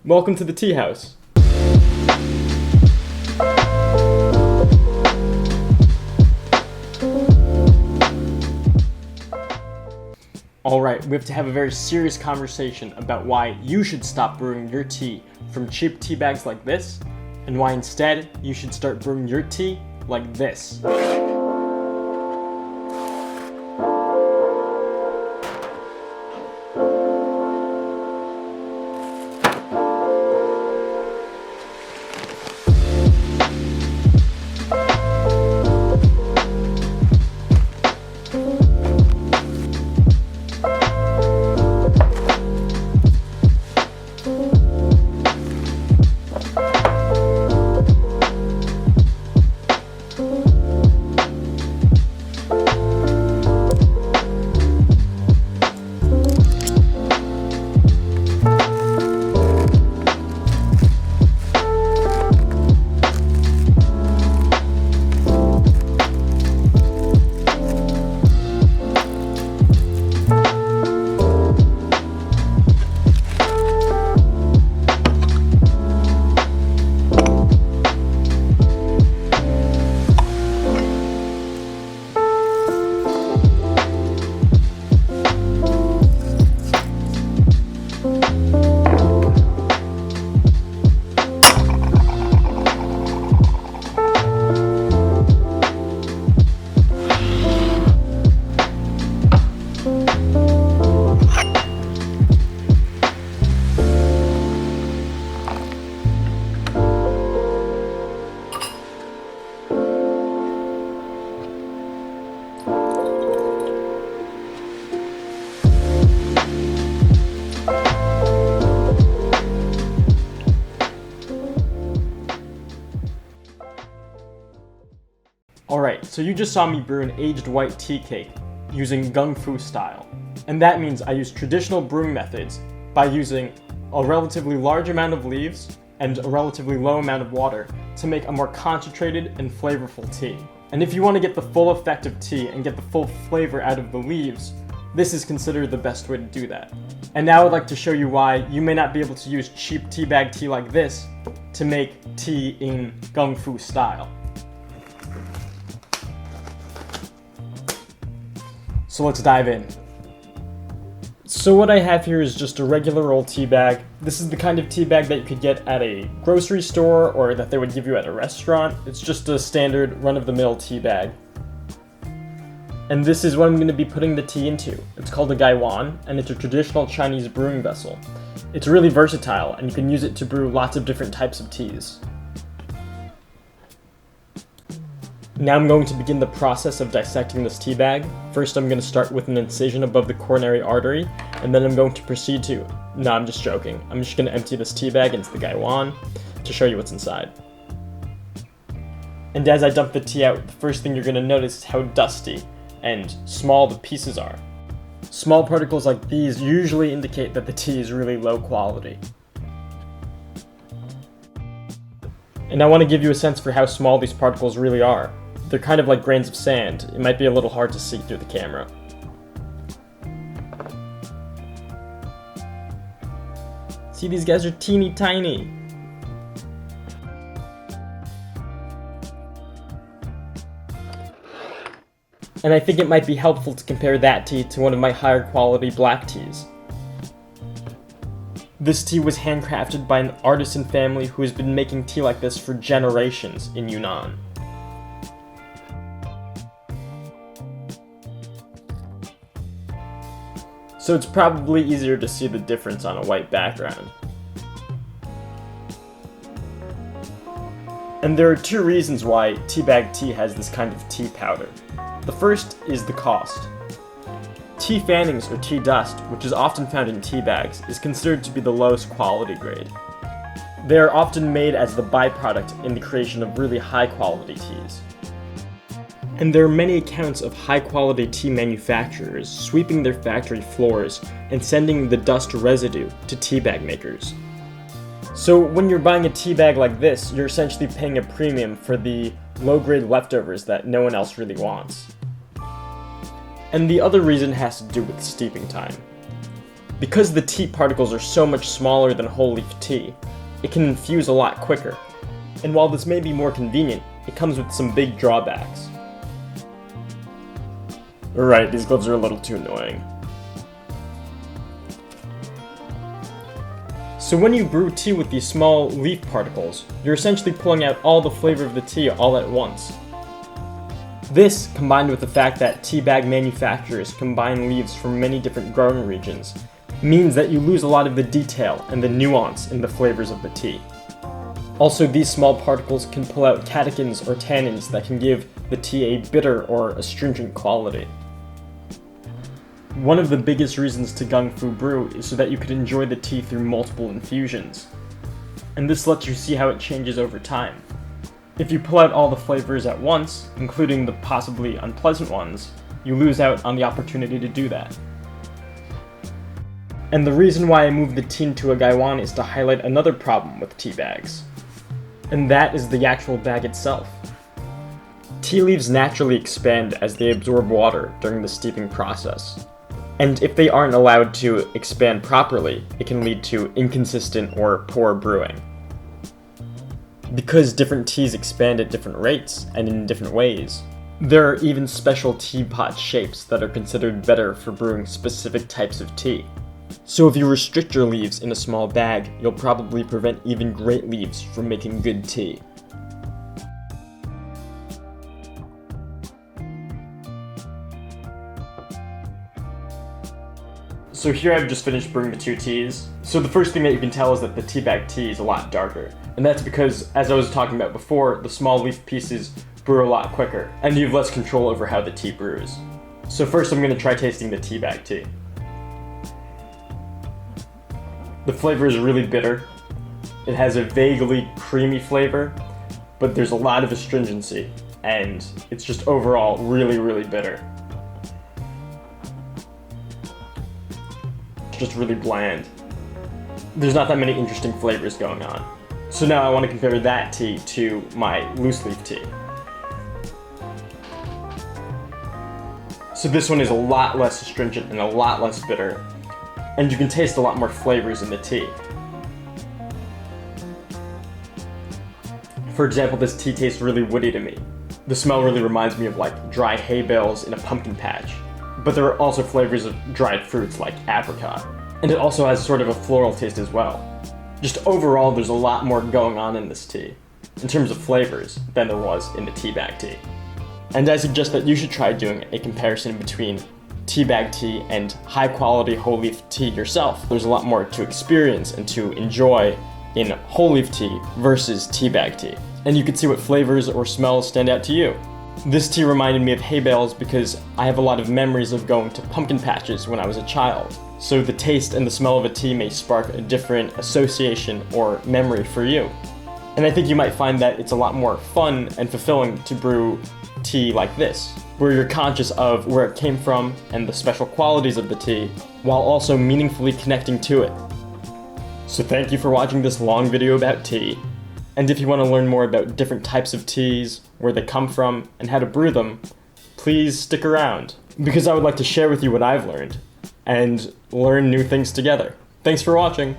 Welcome to the tea house. Alright, we have to have a very serious conversation about why you should stop brewing your tea from cheap tea bags like this, and why instead you should start brewing your tea like this. Alright, so you just saw me brew an aged white tea cake using Gung Fu style. And that means I use traditional brewing methods by using a relatively large amount of leaves and a relatively low amount of water to make a more concentrated and flavorful tea. And if you want to get the full effect of tea and get the full flavor out of the leaves, this is considered the best way to do that. And now I'd like to show you why you may not be able to use cheap tea bag tea like this to make tea in Gung Fu style. So let's dive in. So what I have here is just a regular old tea bag. This is the kind of tea bag that you could get at a grocery store or that they would give you at a restaurant. It's just a standard run-of-the-mill tea bag. And this is what I'm going to be putting the tea into. It's called a gaiwan, and it's a traditional Chinese brewing vessel. It's really versatile, and you can use it to brew lots of different types of teas. Now I'm going to begin the process of dissecting this tea bag. First I'm going to start with an incision above the coronary artery, and then I'm going to proceed to... No, I'm just joking. I'm just going to empty this tea bag into the gaiwan to show you what's inside. And as I dump the tea out, the first thing you're going to notice is how dusty and small the pieces are. Small particles like these usually indicate that the tea is really low quality. And I want to give you a sense for how small these particles really are. They're kind of like grains of sand. It might be a little hard to see through the camera. See, these guys are teeny tiny. And I think it might be helpful to compare that tea to one of my higher quality black teas. This tea was handcrafted by an artisan family who has been making tea like this for generations in Yunnan. So it's probably easier to see the difference on a white background. And there are two reasons why teabag tea has this kind of tea powder. The first is the cost. Tea fannings or tea dust, which is often found in tea bags, is considered to be the lowest quality grade. They are often made as the byproduct in the creation of really high quality teas. And there are many accounts of high quality tea manufacturers sweeping their factory floors and sending the dust residue to tea bag makers. So when you're buying a tea bag like this, you're essentially paying a premium for the low-grade leftovers that no one else really wants. And the other reason has to do with steeping time. Because the tea particles are so much smaller than whole leaf tea, it can infuse a lot quicker. And while this may be more convenient, it comes with some big drawbacks. Right, these gloves are a little too annoying. So when you brew tea with these small leaf particles, you're essentially pulling out all the flavor of the tea all at once. This, combined with the fact that tea bag manufacturers combine leaves from many different growing regions, means that you lose a lot of the detail and the nuance in the flavors of the tea. Also, these small particles can pull out catechins or tannins that can give the tea a bitter or astringent quality. One of the biggest reasons to gung fu brew is so that you could enjoy the tea through multiple infusions. And this lets you see how it changes over time. If you pull out all the flavors at once, including the possibly unpleasant ones, you lose out on the opportunity to do that. And the reason why I moved the tea into a gaiwan is to highlight another problem with tea bags. And that is the actual bag itself. Tea leaves naturally expand as they absorb water during the steeping process. And if they aren't allowed to expand properly, it can lead to inconsistent or poor brewing. Because different teas expand at different rates and in different ways, there are even special teapot shapes that are considered better for brewing specific types of tea. So if you restrict your leaves in a small bag, you'll probably prevent even great leaves from making good tea. So here I've just finished brewing the two teas. So the first thing that you can tell is that the teabag tea is a lot darker. And that's because, as I was talking about before, the small leaf pieces brew a lot quicker, and you have less control over how the tea brews. So first I'm going to try tasting the teabag tea. The flavor is really bitter. It has a vaguely creamy flavor, but there's a lot of astringency, and it's just overall really, really bitter. It's just really bland. There's not that many interesting flavors going on. So now I want to compare that tea to my loose leaf tea. So this one is a lot less astringent and a lot less bitter, and you can taste a lot more flavors in the tea. For example, this tea tastes really woody to me. The smell really reminds me of like dry hay bales in a pumpkin patch. But there are also flavors of dried fruits like apricot. And it also has sort of a floral taste as well. Just overall, there's a lot more going on in this tea, in terms of flavors, than there was in the teabag tea. And I suggest that you should try doing a comparison between teabag tea and high-quality whole leaf tea yourself. There's a lot more to experience and to enjoy in whole leaf tea versus teabag tea. And you can see what flavors or smells stand out to you. This tea reminded me of hay bales because I have a lot of memories of going to pumpkin patches when I was a child. So the taste and the smell of a tea may spark a different association or memory for you. And I think you might find that it's a lot more fun and fulfilling to brew tea like this, where you're conscious of where it came from and the special qualities of the tea, while also meaningfully connecting to it. So thank you for watching this long video about tea. And if you want to learn more about different types of teas, where they come from, and how to brew them, please stick around, because I would like to share with you what I've learned, and learn new things together. Thanks for watching!